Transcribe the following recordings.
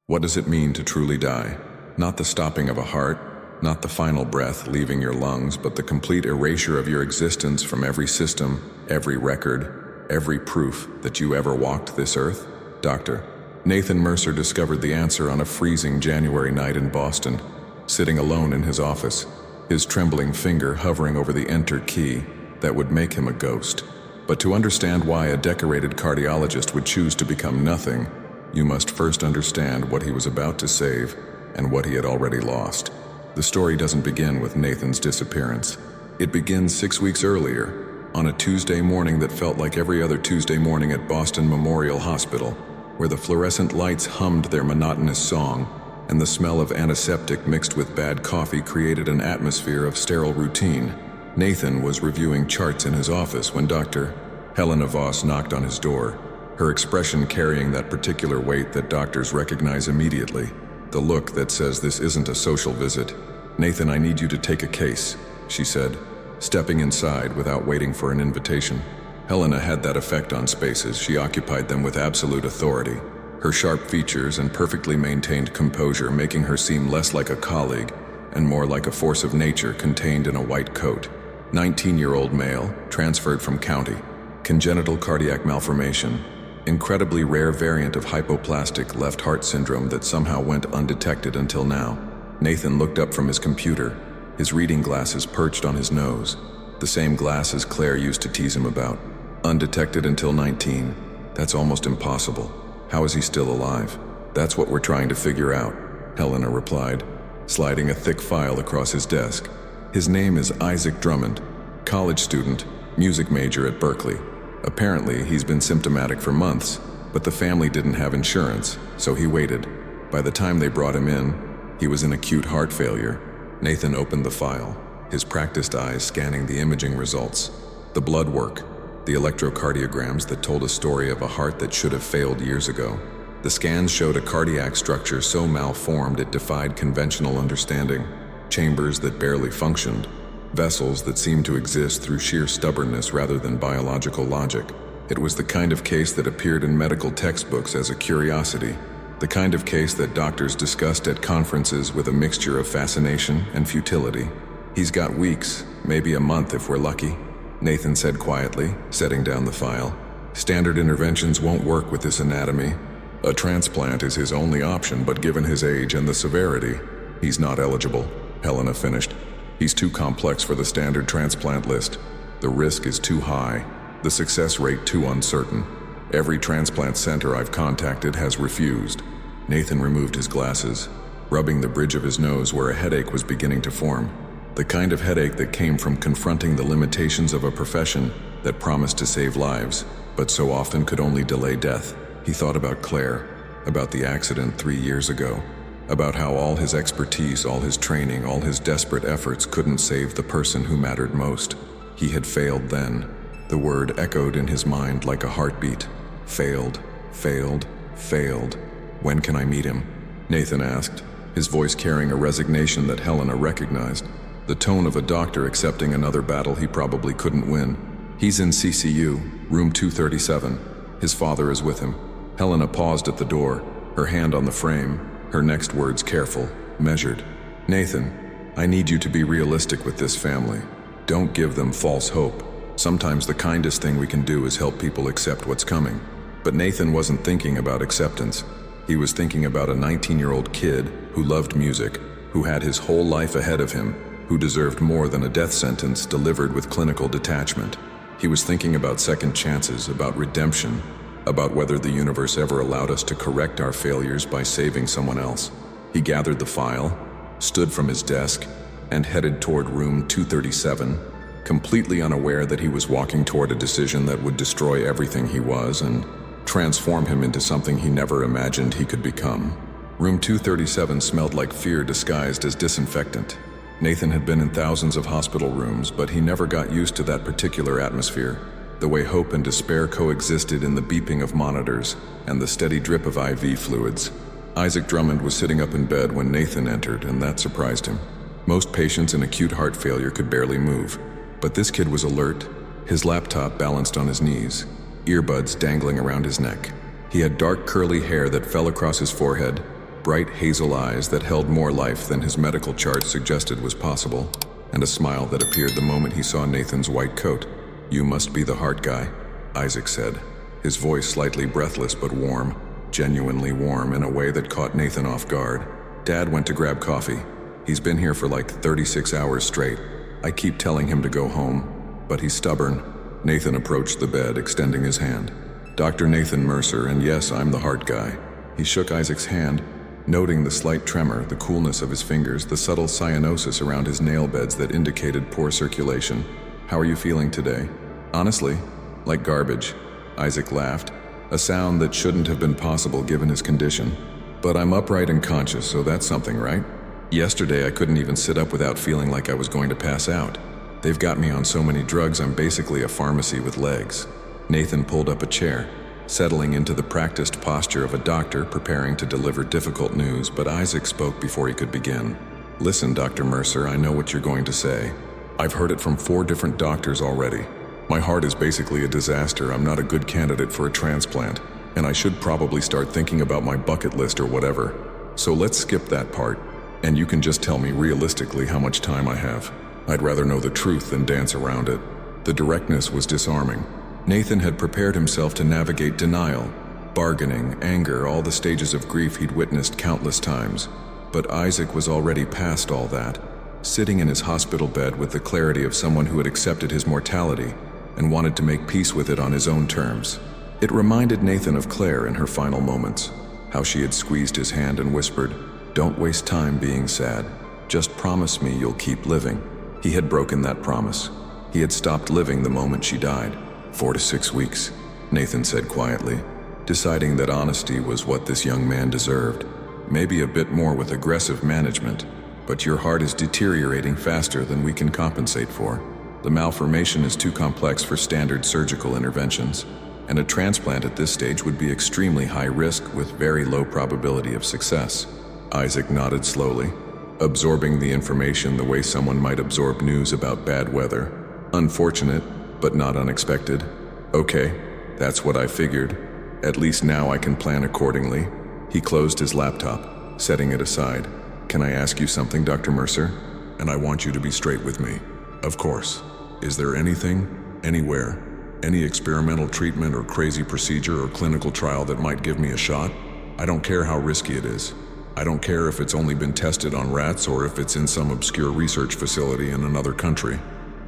What does it mean to truly die? Not the stopping of a heart, not the final breath leaving your lungs, but the complete erasure of your existence from every system, every record, every proof that you ever walked this earth? Dr. Nathan Mercer discovered the answer on a freezing January night in Boston, sitting alone in his office, his trembling finger hovering over the enter key that would make him a ghost. But to understand why a decorated cardiologist would choose to become nothing, you must first understand what he was about to save and what he had already lost. The story doesn't begin with Nathan's disappearance. It begins 6 weeks earlier, on a Tuesday morning that felt like every other Tuesday morning at Boston Memorial Hospital, where the fluorescent lights hummed their monotonous song, and the smell of antiseptic mixed with bad coffee created an atmosphere of sterile routine. Nathan was reviewing charts in his office when Dr. Helena Voss knocked on his door, her expression carrying that particular weight that doctors recognize immediately, the look that says this isn't a social visit. "Nathan, I need you to take a case," she said, stepping inside without waiting for an invitation. Helena had that effect on spaces. She occupied them with absolute authority, her sharp features and perfectly maintained composure making her seem less like a colleague and more like a force of nature contained in a white coat. 19-year-old male, transferred from county, congenital cardiac malformation, incredibly rare variant of hypoplastic left heart syndrome that somehow went undetected until now. Nathan looked up from his computer, his reading glasses perched on his nose, the same glasses Claire used to tease him about. Undetected until 19. That's almost impossible. How is he still alive? That's what we're trying to figure out, Helena replied, sliding a thick file across his desk. His name is Isaac Drummond, college student, music major at Berkeley. Apparently, he's been symptomatic for months, but the family didn't have insurance, so he waited. By the time they brought him in, he was in acute heart failure. Nathan opened the file, his practiced eyes scanning the imaging results, the blood work, the electrocardiograms that told a story of a heart that should have failed years ago. The scans showed a cardiac structure so malformed it defied conventional understanding, chambers that barely functioned, vessels that seemed to exist through sheer stubbornness rather than biological logic. It was the kind of case that appeared in medical textbooks as a curiosity, the kind of case that doctors discussed at conferences with a mixture of fascination and futility. "He's got weeks, maybe a month if we're lucky," Nathan said quietly, setting down the file. "Standard interventions won't work with this anatomy. A transplant is his only option, but given his age and the severity, he's not eligible," Helena finished. "He's too complex for the standard transplant list. The risk is too high, the success rate too uncertain. Every transplant center I've contacted has refused." Nathan removed his glasses, rubbing the bridge of his nose where a headache was beginning to form. The kind of headache that came from confronting the limitations of a profession that promised to save lives, but so often could only delay death. He thought about Claire, about the accident 3 years ago, about how all his expertise, all his training, all his desperate efforts couldn't save the person who mattered most. He had failed then. The word echoed in his mind like a heartbeat. Failed, failed, failed. "When can I meet him?" Nathan asked, his voice carrying a resignation that Helena recognized, the tone of a doctor accepting another battle he probably couldn't win. "He's in CCU, room 237. His father is with him." Helena paused at the door, her hand on the frame, her next words careful, measured. "Nathan, I need you to be realistic with this family. Don't give them false hope. Sometimes the kindest thing we can do is help people accept what's coming." But Nathan wasn't thinking about acceptance. He was thinking about a 19-year-old kid who loved music, who had his whole life ahead of him, who deserved more than a death sentence delivered with clinical detachment. He was thinking about second chances, about redemption, about whether the universe ever allowed us to correct our failures by saving someone else. He gathered the file, stood from his desk, and headed toward room 237, completely unaware that he was walking toward a decision that would destroy everything he was and transform him into something he never imagined he could become. Room 237 smelled like fear disguised as disinfectant. Nathan had been in thousands of hospital rooms, but he never got used to that particular atmosphere. The way hope and despair coexisted in the beeping of monitors and the steady drip of IV fluids. Isaac Drummond was sitting up in bed when Nathan entered, and that surprised him. Most patients in acute heart failure could barely move, but this kid was alert, his laptop balanced on his knees, earbuds dangling around his neck. He had dark curly hair that fell across his forehead, bright hazel eyes that held more life than his medical chart suggested was possible, and a smile that appeared the moment he saw Nathan's white coat. "You must be the heart guy," Isaac said, his voice slightly breathless but warm, genuinely warm in a way that caught Nathan off guard. "Dad went to grab coffee. He's been here for like 36 hours straight. I keep telling him to go home, but he's stubborn." Nathan approached the bed, extending his hand. "Dr. Nathan Mercer, and yes, I'm the heart guy." He shook Isaac's hand, noting the slight tremor, the coolness of his fingers, the subtle cyanosis around his nail beds that indicated poor circulation. "How are you feeling today?" "Honestly, like garbage," Isaac laughed, a sound that shouldn't have been possible given his condition. "But I'm upright and conscious, so that's something, right? Yesterday I couldn't even sit up without feeling like I was going to pass out. They've got me on so many drugs I'm basically a pharmacy with legs." Nathan pulled up a chair, settling into the practiced posture of a doctor preparing to deliver difficult news, but Isaac spoke before he could begin. "Listen, Dr. Mercer, I know what you're going to say. I've heard it from 4 different doctors already. My heart is basically a disaster. I'm not a good candidate for a transplant, and I should probably start thinking about my bucket list or whatever. So let's skip that part, and you can just tell me realistically how much time I have. I'd rather know the truth than dance around it." The directness was disarming. Nathan had prepared himself to navigate denial, bargaining, anger, all the stages of grief he'd witnessed countless times. But Isaac was already past all that, sitting in his hospital bed with the clarity of someone who had accepted his mortality and wanted to make peace with it on his own terms. It reminded Nathan of Claire in her final moments, how she had squeezed his hand and whispered, "Don't waste time being sad. Just promise me you'll keep living." He had broken that promise. He had stopped living the moment she died. 4 to 6 weeks, Nathan said quietly, deciding that honesty was what this young man deserved. "Maybe a bit more with aggressive management, but your heart is deteriorating faster than we can compensate for. The malformation is too complex for standard surgical interventions, and a transplant at this stage would be extremely high risk with very low probability of success." Isaac nodded slowly, absorbing the information the way someone might absorb news about bad weather. "Unfortunate, but not unexpected." "Okay, that's what I figured. At least now I can plan accordingly." He closed his laptop, setting it aside. "Can I ask you something, Dr. Mercer? And I want you to be straight with me. Of course. Is there anything, anywhere, any experimental treatment or crazy procedure or clinical trial that might give me a shot? I don't care how risky it is. I don't care if it's only been tested on rats or if it's in some obscure research facility in another country.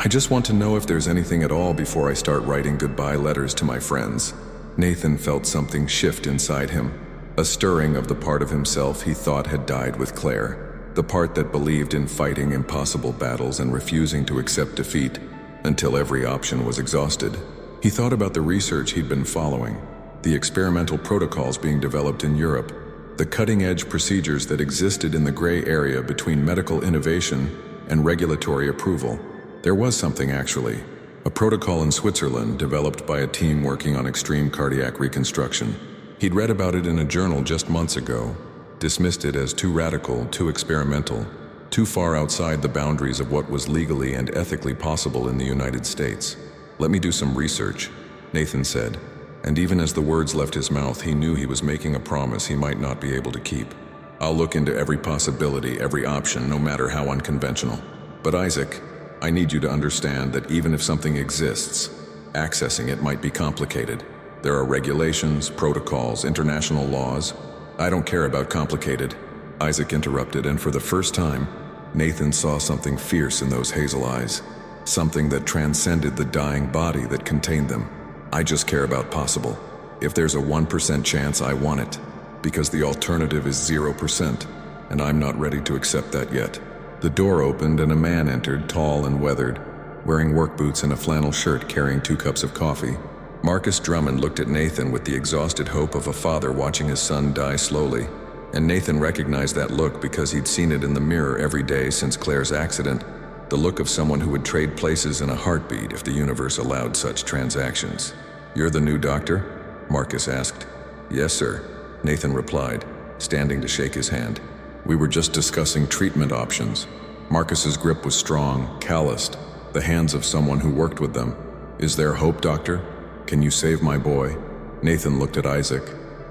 I just want to know if there's anything at all before I start writing goodbye letters to my friends." Nathan felt something shift inside him, a stirring of the part of himself he thought had died with Claire, the part that believed in fighting impossible battles and refusing to accept defeat until every option was exhausted. He thought about the research he'd been following, the experimental protocols being developed in Europe, the cutting-edge procedures that existed in the gray area between medical innovation and regulatory approval. There was something, actually. A protocol in Switzerland developed by a team working on extreme cardiac reconstruction. He'd read about it in a journal just months ago, dismissed it as too radical, too experimental, too far outside the boundaries of what was legally and ethically possible in the United States. "Let me do some research," Nathan said, and even as the words left his mouth, he knew he was making a promise he might not be able to keep. "I'll look into every possibility, every option, no matter how unconventional. But Isaac, I need you to understand that even if something exists, accessing it might be complicated. There are regulations, protocols, international laws." "I don't care about complicated," Isaac interrupted, and for the first time, Nathan saw something fierce in those hazel eyes, something that transcended the dying body that contained them. "I just care about possible. If there's a 1% chance, I want it, because the alternative is 0%, and I'm not ready to accept that yet." The door opened and a man entered, tall and weathered, wearing work boots and a flannel shirt, carrying 2 cups of coffee. Marcus Drummond looked at Nathan with the exhausted hope of a father watching his son die slowly, and Nathan recognized that look because he'd seen it in the mirror every day since Claire's accident, the look of someone who would trade places in a heartbeat if the universe allowed such transactions. "You're the new doctor?" Marcus asked. "Yes, sir," Nathan replied, standing to shake his hand. "We were just discussing treatment options." Marcus's grip was strong, calloused, the hands of someone who worked with them. "Is there hope, doctor? Can you save my boy?" Nathan looked at Isaac,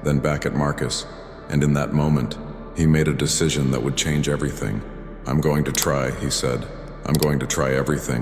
then back at Marcus, and in that moment, He made a decision that would change everything. "I'm going to try," he said. "I'm going to try everything."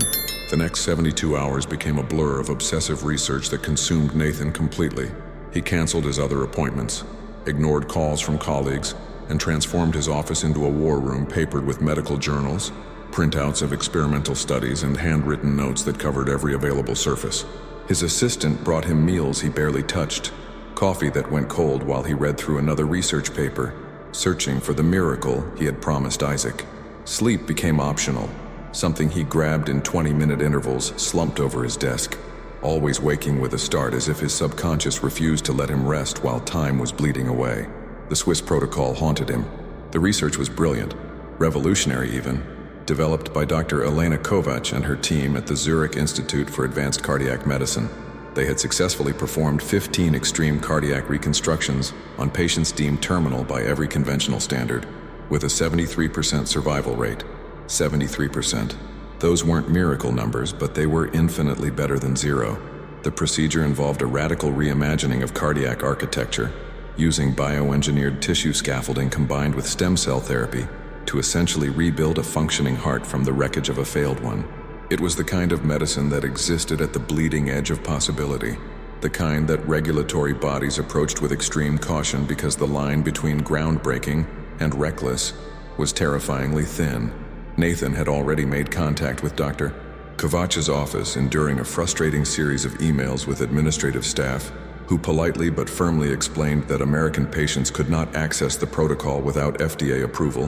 The next 72 hours became a blur of obsessive research that consumed Nathan completely. He canceled his other appointments, ignored calls from colleagues, and transformed his office into a war room papered with medical journals, printouts of experimental studies, and handwritten notes that covered every available surface. His assistant brought him meals he barely touched, coffee that went cold while he read through another research paper, searching for the miracle he had promised Isaac. Sleep became optional, something he grabbed in 20-minute intervals, slumped over his desk, always waking with a start as if his subconscious refused to let him rest while time was bleeding away. The Swiss protocol haunted him. The research was brilliant, revolutionary even, developed by Dr. Elena Kovac and her team at the Zurich Institute for Advanced Cardiac Medicine. They had successfully performed 15 extreme cardiac reconstructions on patients deemed terminal by every conventional standard, with a 73% survival rate. 73%. Those weren't miracle numbers, but they were infinitely better than zero. The procedure involved a radical reimagining of cardiac architecture, using bioengineered tissue scaffolding combined with stem cell therapy to essentially rebuild a functioning heart from the wreckage of a failed one. It was the kind of medicine that existed at the bleeding edge of possibility, the kind that regulatory bodies approached with extreme caution because the line between groundbreaking and reckless was terrifyingly thin. Nathan had already made contact with Dr. Kovac's office, enduring a frustrating series of emails with administrative staff, who politely but firmly explained that American patients could not access the protocol without FDA approval,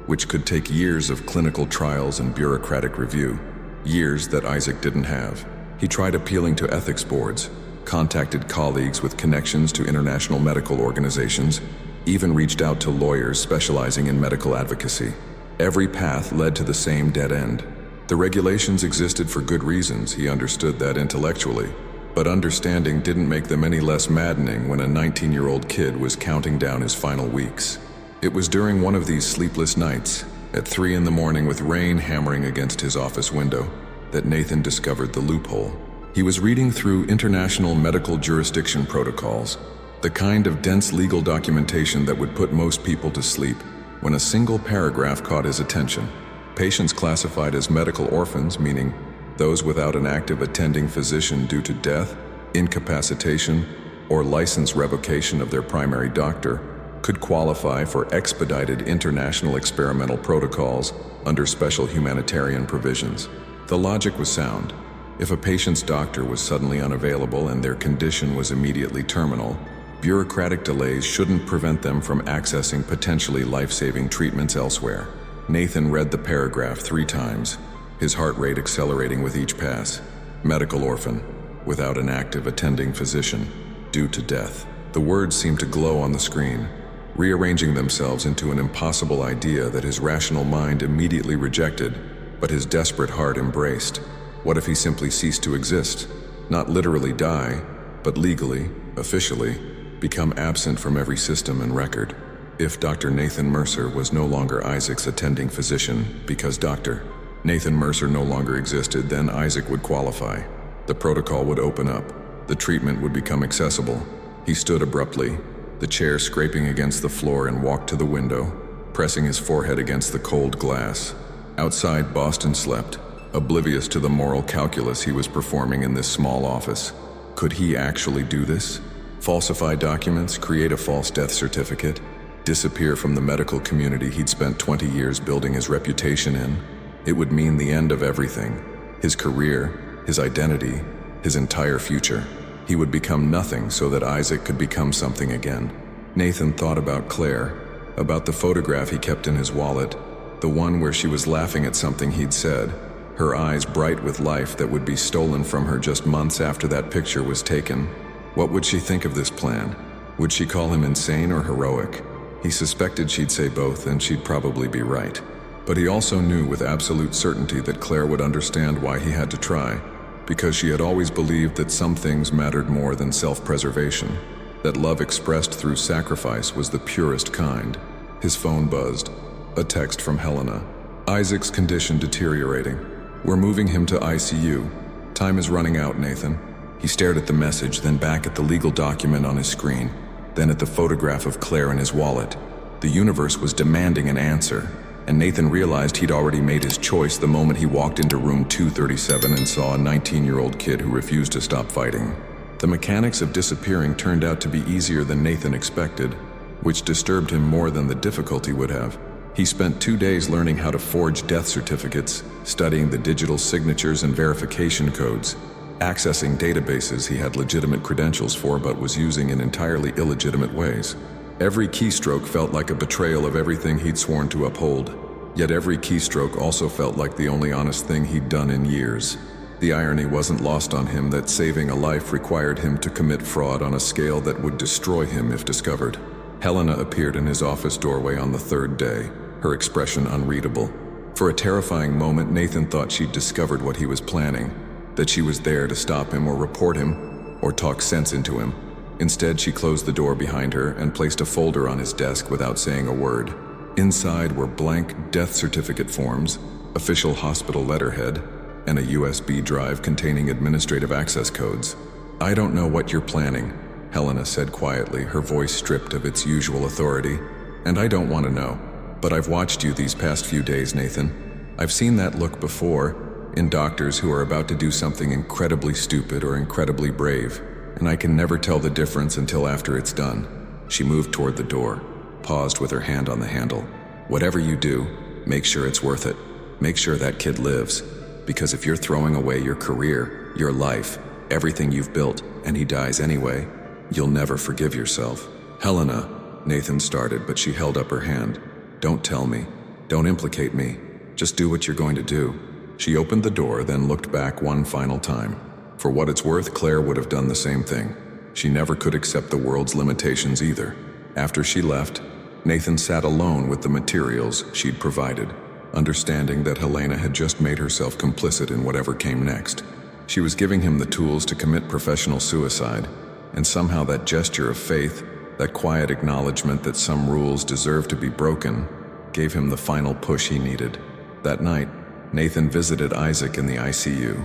which could take years of clinical trials and bureaucratic review, years that Isaac didn't have. He tried appealing to ethics boards, contacted colleagues with connections to international medical organizations, even reached out to lawyers specializing in medical advocacy. Every path led to the same dead end. The regulations existed for good reasons, he understood that intellectually, but understanding didn't make them any less maddening when a 19-year-old kid was counting down his final weeks. It was during one of these sleepless nights, at 3 a.m. with rain hammering against his office window, that Nathan discovered the loophole. He was reading through international medical jurisdiction protocols, the kind of dense legal documentation that would put most people to sleep, when a single paragraph caught his attention. Patients classified as medical orphans, meaning those without an active attending physician due to death, incapacitation, or license revocation of their primary doctor, could qualify for expedited international experimental protocols under special humanitarian provisions. The logic was sound. If a patient's doctor was suddenly unavailable and their condition was immediately terminal, bureaucratic delays shouldn't prevent them from accessing potentially life-saving treatments elsewhere. Nathan read the paragraph 3 times, his heart rate accelerating with each pass. Medical orphan, without an active attending physician, due to death. The words seemed to glow on the screen, rearranging themselves into an impossible idea that his rational mind immediately rejected, but his desperate heart embraced. What if he simply ceased to exist? Not literally die, but legally, officially, become absent from every system and record. If Dr. Nathan Mercer was no longer Isaac's attending physician because Dr. Nathan Mercer no longer existed, then Isaac would qualify. The protocol would open up. The treatment would become accessible. He stood abruptly, the chair scraping against the floor, and walked to the window, pressing his forehead against the cold glass. Outside, Boston slept, oblivious to the moral calculus he was performing in this small office. Could he actually do this? Falsify documents, create a false death certificate, disappear from the medical community he'd spent 20 years building his reputation in? It would mean the end of everything. His career, his identity, his entire future. He would become nothing so that Isaac could become something again. Nathan thought about Claire, about the photograph he kept in his wallet, the one where she was laughing at something he'd said, her eyes bright with life that would be stolen from her just months after that picture was taken. What would she think of this plan? Would she call him insane or heroic? He suspected she'd say both, and she'd probably be right. But he also knew with absolute certainty that Claire would understand why he had to try, because she had always believed that some things mattered more than self-preservation, that love expressed through sacrifice was the purest kind. His phone buzzed. A text from Helena. Isaac's condition deteriorating. We're moving him to ICU. Time is running out, Nathan. He stared at the message, then back at the legal document on his screen, then at the photograph of Claire in his wallet. The universe was demanding an answer, and Nathan realized he'd already made his choice the moment he walked into room 237 and saw a 19-year-old kid who refused to stop fighting. The mechanics of disappearing turned out to be easier than Nathan expected, which disturbed him more than the difficulty would have. He spent 2 days learning how to forge death certificates, studying the digital signatures and verification codes, accessing databases he had legitimate credentials for but was using in entirely illegitimate ways. Every keystroke felt like a betrayal of everything he'd sworn to uphold, yet every keystroke also felt like the only honest thing he'd done in years. The irony wasn't lost on him that saving a life required him to commit fraud on a scale that would destroy him if discovered. Helena appeared in his office doorway on the third day, her expression unreadable. For a terrifying moment, Nathan thought she'd discovered what he was planning, that she was there to stop him or report him, or talk sense into him. Instead, she closed the door behind her and placed a folder on his desk without saying a word. Inside were blank death certificate forms, official hospital letterhead, and a USB drive containing administrative access codes. "I don't know what you're planning," Helena said quietly, her voice stripped of its usual authority. "And I don't want to know. But I've watched you these past few days, Nathan. I've seen that look before, in doctors who are about to do something incredibly stupid or incredibly brave, and I can never tell the difference until after it's done." She moved toward the door, paused with her hand on the handle. "Whatever you do, make sure it's worth it. Make sure that kid lives. Because if you're throwing away your career, your life, everything you've built, and he dies anyway, you'll never forgive yourself." "Helena," Nathan started, but she held up her hand. "Don't tell me. Don't implicate me. Just do what you're going to do." She opened the door, then looked back one final time. For what it's worth, Claire would have done the same thing. She never could accept the world's limitations either. After she left, Nathan sat alone with the materials she'd provided, understanding that Helena had just made herself complicit in whatever came next. She was giving him the tools to commit professional suicide, and somehow that gesture of faith, that quiet acknowledgement that some rules deserve to be broken, gave him the final push he needed. That night, Nathan visited Isaac in the ICU.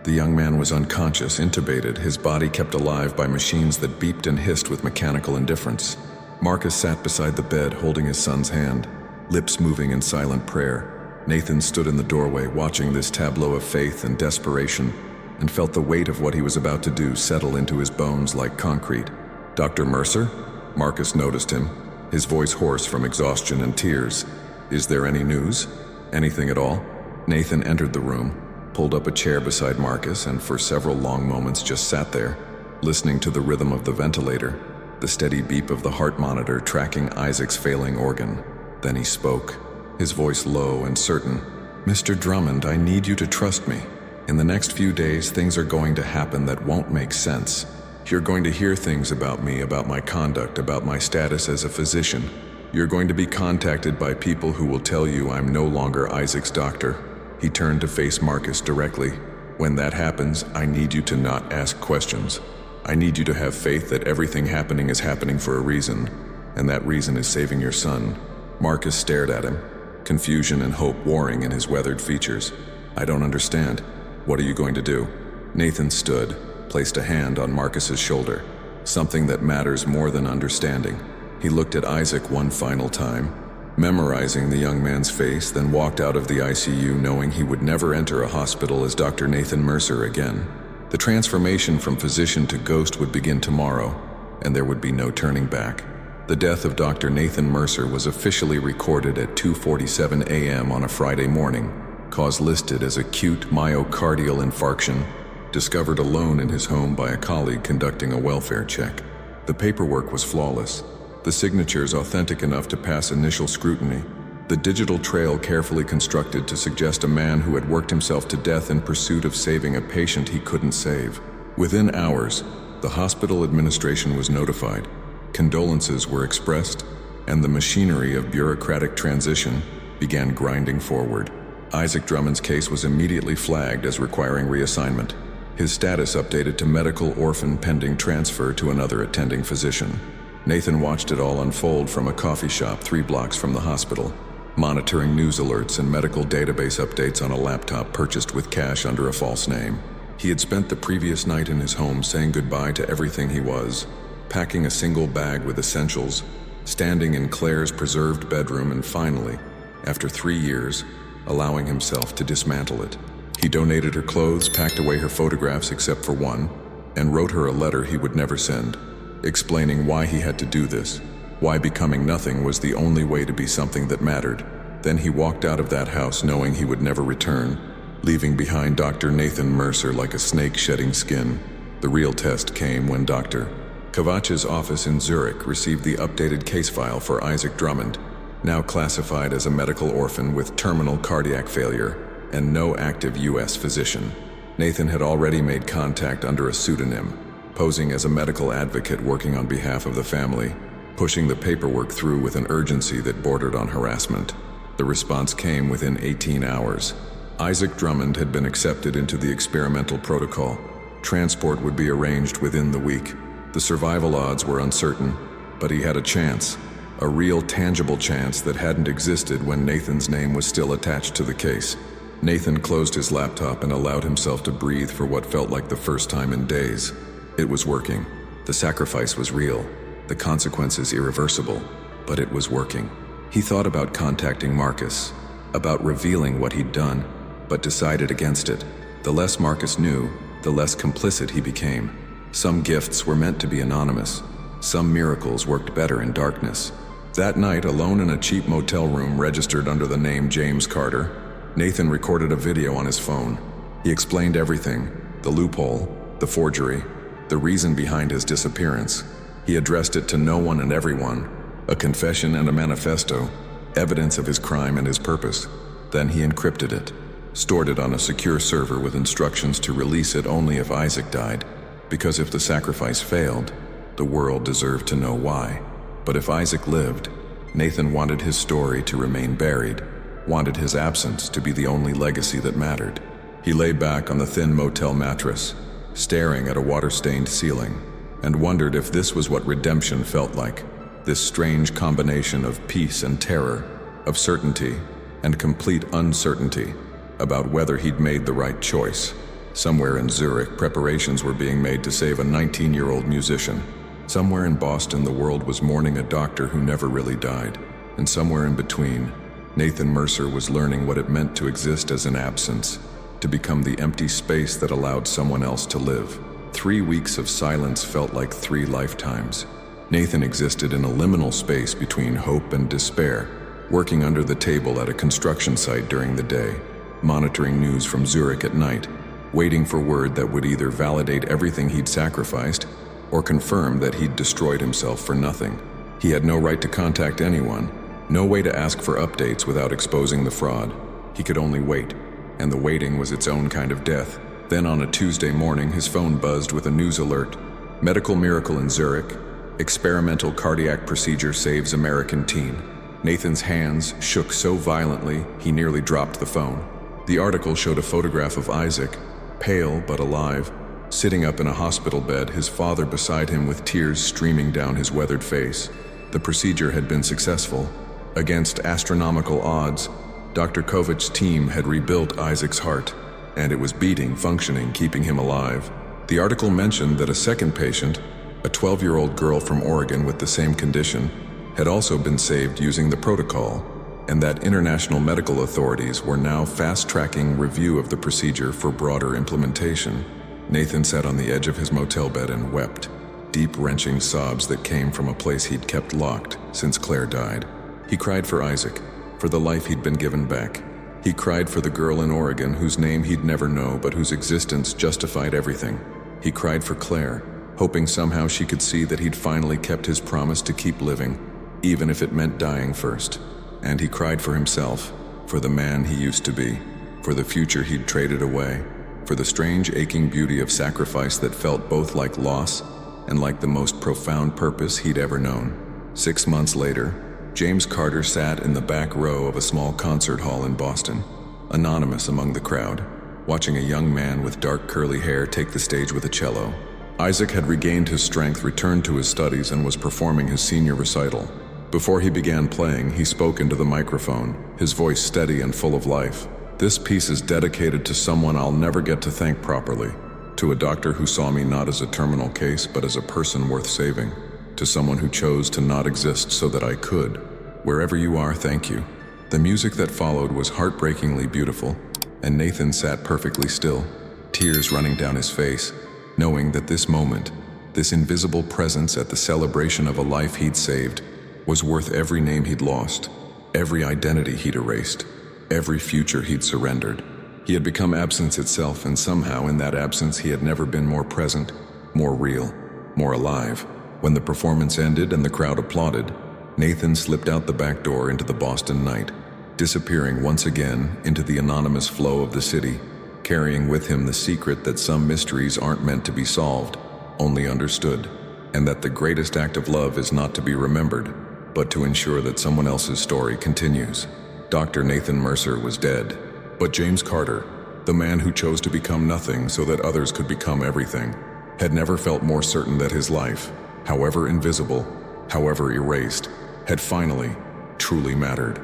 The young man was unconscious, intubated, his body kept alive by machines that beeped and hissed with mechanical indifference. Marcus sat beside the bed, holding his son's hand, lips moving in silent prayer. Nathan stood in the doorway, watching this tableau of faith and desperation, and felt the weight of what he was about to do settle into his bones like concrete. "Dr. Mercer?" Marcus noticed him, his voice hoarse from exhaustion and tears. "Is there any news? Anything at all?" Nathan entered the room, pulled up a chair beside Marcus, and for several long moments just sat there, listening to the rhythm of the ventilator, the steady beep of the heart monitor tracking Isaac's failing organ. Then he spoke, his voice low and certain. "Mr. Drummond, I need you to trust me. In the next few days, things are going to happen that won't make sense. You're going to hear things about me, about my conduct, about my status as a physician. You're going to be contacted by people who will tell you I'm no longer Isaac's doctor." He turned to face Marcus directly. "When that happens, I need you to not ask questions. I need you to have faith that everything happening is happening for a reason, and that reason is saving your son." Marcus stared at him, confusion and hope warring in his weathered features. "I don't understand. What are you going to do?" Nathan stood, placed a hand on Marcus's shoulder. "Something that matters more than understanding." He looked at Isaac one final time, memorizing the young man's face, then walked out of the ICU knowing he would never enter a hospital as Dr. Nathan Mercer again. The transformation from physician to ghost would begin tomorrow, and there would be no turning back. The death of Dr. Nathan Mercer was officially recorded at 2:47 a.m. on a Friday morning, cause listed as acute myocardial infarction, discovered alone in his home by a colleague conducting a welfare check. The paperwork was flawless, the signatures authentic enough to pass initial scrutiny, the digital trail carefully constructed to suggest a man who had worked himself to death in pursuit of saving a patient he couldn't save. Within hours, the hospital administration was notified, condolences were expressed, and the machinery of bureaucratic transition began grinding forward. Isaac Drummond's case was immediately flagged as requiring reassignment, his status updated to medical orphan pending transfer to another attending physician. Nathan watched it all unfold from a coffee shop 3 blocks from the hospital, monitoring news alerts and medical database updates on a laptop purchased with cash under a false name. He had spent the previous night in his home saying goodbye to everything he was, packing a single bag with essentials, standing in Claire's preserved bedroom, and finally, after 3 years, allowing himself to dismantle it. He donated her clothes, packed away her photographs except for one, and wrote her a letter he would never send, explaining why he had to do this, why becoming nothing was the only way to be something that mattered. Then he walked out of that house knowing he would never return, leaving behind Dr. Nathan Mercer like a snake shedding skin. The real test came when Dr. Kovach's office in Zurich received the updated case file for Isaac Drummond, now classified as a medical orphan with terminal cardiac failure and no active U.S. physician. Nathan had already made contact under a pseudonym, posing as a medical advocate working on behalf of the family, pushing the paperwork through with an urgency that bordered on harassment. The response came within 18 hours. Isaac Drummond had been accepted into the experimental protocol. Transport would be arranged within the week. The survival odds were uncertain, but he had a chance, a real tangible chance that hadn't existed when Nathan's name was still attached to the case. Nathan closed his laptop and allowed himself to breathe for what felt like the first time in days. It was working. The sacrifice was real, the consequences irreversible, but it was working. He thought about contacting Marcus, about revealing what he'd done, but decided against it. The less Marcus knew, the less complicit he became. Some gifts were meant to be anonymous. Some miracles worked better in darkness. That night, alone in a cheap motel room registered under the name James Carter, Nathan recorded a video on his phone. He explained everything: the loophole, the forgery, the reason behind his disappearance. He addressed it to no one and everyone, a confession and a manifesto, evidence of his crime and his purpose. Then he encrypted it, stored it on a secure server with instructions to release it only if Isaac died, because if the sacrifice failed, the world deserved to know why. But if Isaac lived, Nathan wanted his story to remain buried, wanted his absence to be the only legacy that mattered. He lay back on the thin motel mattress, staring at a water-stained ceiling, and wondered if this was what redemption felt like, this strange combination of peace and terror, of certainty and complete uncertainty about whether he'd made the right choice. Somewhere in Zurich, preparations were being made to save a 19-year-old musician. Somewhere in Boston, the world was mourning a doctor who never really died. And somewhere in between, Nathan Mercer was learning what it meant to exist as an absence, to become the empty space that allowed someone else to live. 3 weeks of silence felt like 3 lifetimes. Nathan existed in a liminal space between hope and despair, working under the table at a construction site during the day, monitoring news from Zurich at night, waiting for word that would either validate everything he'd sacrificed or confirm that he'd destroyed himself for nothing. He had no right to contact anyone, no way to ask for updates without exposing the fraud. He could only wait, and the waiting was its own kind of death. Then on a Tuesday morning, his phone buzzed with a news alert. Medical miracle in Zurich. Experimental cardiac procedure saves American teen. Nathan's hands shook so violently, he nearly dropped the phone. The article showed a photograph of Isaac, pale but alive, sitting up in a hospital bed, his father beside him with tears streaming down his weathered face. The procedure had been successful. Against astronomical odds, Dr. Kovach's team had rebuilt Isaac's heart, and it was beating, functioning, keeping him alive. The article mentioned that a second patient, a 12-year-old girl from Oregon with the same condition, had also been saved using the protocol, and that international medical authorities were now fast-tracking review of the procedure for broader implementation. Nathan sat on the edge of his motel bed and wept, deep, wrenching sobs that came from a place he'd kept locked since Claire died. He cried for Isaac, for the life he'd been given back. He cried for the girl in Oregon whose name he'd never know but whose existence justified everything. He cried for Claire, hoping somehow she could see that he'd finally kept his promise to keep living, even if it meant dying first. And he cried for himself, for the man he used to be, for the future he'd traded away, for the strange aching beauty of sacrifice that felt both like loss and like the most profound purpose he'd ever known. 6 months later, James Carter sat in the back row of a small concert hall in Boston, anonymous among the crowd, watching a young man with dark curly hair take the stage with a cello. Isaac had regained his strength, returned to his studies, and was performing his senior recital. Before he began playing, he spoke into the microphone, his voice steady and full of life. "This piece is dedicated to someone I'll never get to thank properly, to a doctor who saw me not as a terminal case but as a person worth saving. to someone who chose to not exist so that I could. Wherever you are, thank you. The music that followed was heartbreakingly beautiful, and Nathan sat perfectly still, tears running down his face, knowing that this moment, this invisible presence at the celebration of a life he'd saved, was worth every name he'd lost, every identity he'd erased, every future he'd surrendered. He had become absence itself, and somehow in that absence he had never been more present, more real, more alive. When the performance ended and the crowd applauded, Nathan slipped out the back door into the Boston night, disappearing once again into the anonymous flow of the city, carrying with him the secret that some mysteries aren't meant to be solved, only understood, and that the greatest act of love is not to be remembered, but to ensure that someone else's story continues. Dr. Nathan Mercer was dead, but James Carter, the man who chose to become nothing so that others could become everything, had never felt more certain that his life, however invisible, however erased, had finally, truly mattered.